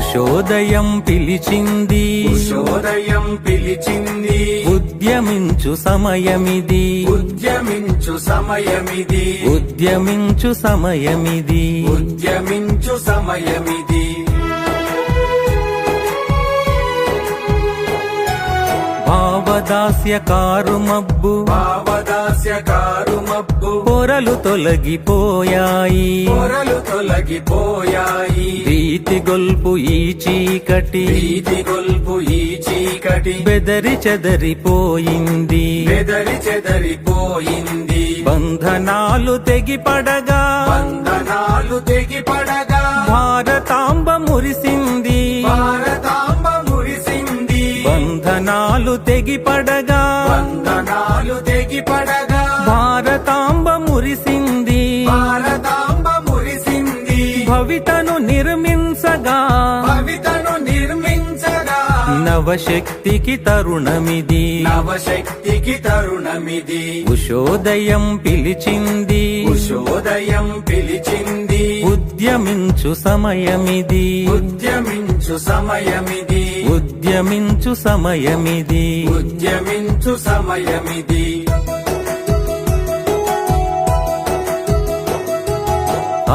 ఉషోదయం పిలిచింది ఉషోదయం పిలిచింది ఉద్యమించు సమయమిది ఉద్యమించు సమయమిది ఉద్యమించు సమయమిది ఉద్యమించు సమయమిది భావదాస్యకారు మబ్బు భావదాస్యకారు మబ్బు పొరలు తొలగిపోయాయి పొరలు తొలగిపోయాయి భీతి గొల్పు ఈ చీకటి భీతి గొల్పు ఈ చీకటి బెదరి చెదరిపోయింది బెదరి చెదరిపోయింది బంధనాలు తెగిపడగా బంధనాలు తెగిపడగా భారతాంబ మురిసింది భారతాంబ మురిసింది బంధనాలు తెగిపడగా బంధనాలు తెగిపడగా భారతాంబ మురిసింది భారతాంబ మురిసింది భవితను నిర్మించగా భవితను నిర్మించగా నవశక్తికి తరుణమిది నవశక్తికి తరుణమిది ఉషోదయం పిలిచింది ఉషోదయం పిలిచింది ఉద్యమించు సమయమిది ఉద్యమించు సమయమిది ఉద్యమించు సమయమిది ఉద్యమించు సమయమిది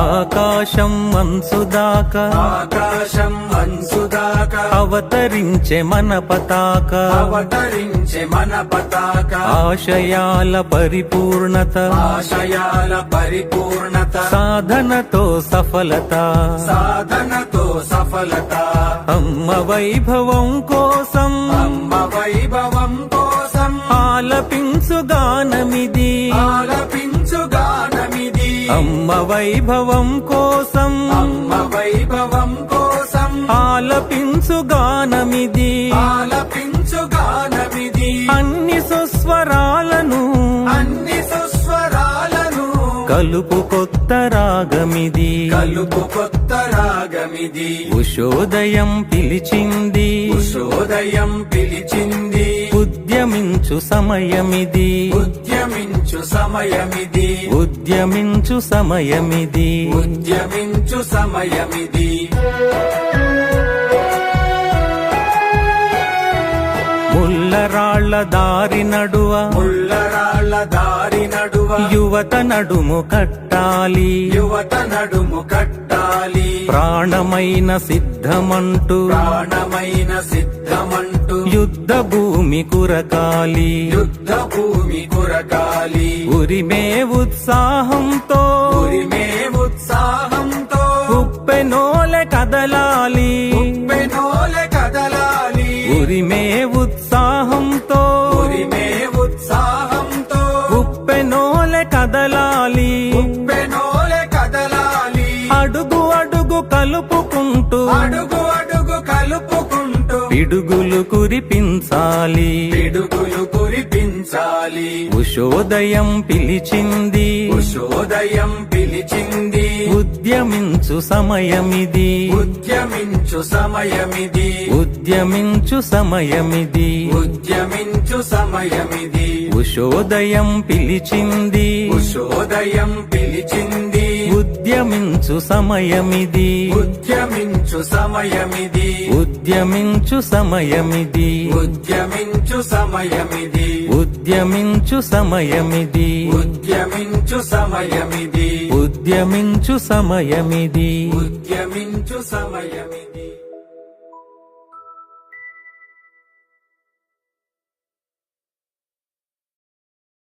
ఆకాశం అంచుదాకా ఆకాశం అంచుదాకా అవతరించే మన పతాక అవతరించే మన పతాక ఆశయాల పరిపూర్ణత ఆశయాల పరిపూర్ణత సాధనతో సఫలత సాధనతో సఫలత అమ్మ వైభవం కోసం అమ్మ వైభవం కోసం ఆలపించు గానమిది ఆలపించు గానమిది అమ్మ వైభవం కోసం అమ్మ వైభవం కోసం ఆలపించు గానమిది ఆలపించు గానమిది అన్ని సుస్వరాలను అన్ని సుస్వరాలను కలుపు కొత్త రాగమిది కలుపు కొత్త రాగమిది ఉషోదయం పిలిచింది ఉషోదయం పిలిచింది ఉద్యమించు సమయమిది ఉద్యమించు సమయమిది ఉద్యమించు సమయమిది ఉద్యమించు సమయమిది ముల్లరాళ్ల దారి నడువ ముళ్ళరాళ్ళ దారి నడువ యువత నడుము కట్టాలి యువత నడుము కట్టాలి ప్రాణమైన సిద్ధమంటూ ప్రాణమైన సిద్ధమంటూ యుద్ధ భూమి కురకాలి యుద్ధ భూమి కురకాలి ఉరిమే ఉత్సాహంతో ఉరిమే ఉత్సాహంతో ఉప్పెనోలె కదలాలి ఉప్పెనోలె కదలాలి ఉరిమే ఉత్సాహంతో ఉరిమే ఉత్సాహంతో ఉప్పెనోలె కదలాలి ఉప్పెనోలె కదలాలి అడుగు అడుగు కలుపుకుంటూ అడుగు అడుగు కలుపుకుంటూ పిడుగులు కురిపించాలి పిడుగులు కురిపించాలి ఉషోదయం పిలిచింది ఉషోదయం పిలిచింది ఉద్యమించు సమయమిది ఉద్యమించు సమయమిది ఉద్యమించు సమయమిది ఉద్యమించు సమయమిది ఉషోదయం పిలిచింది ఉషోదయం పిలిచింది ఉద్యమించు సమయమిది ఉద్యమించు సమయమిది ఉద్యమించు సమయమిది ఉద్యమించు సమయమిది ఉద్యమించు సమయమిది ఉద్యమించు సమయమిది ఉద్యమించు సమయమిది ఉద్యమించు సమయమిది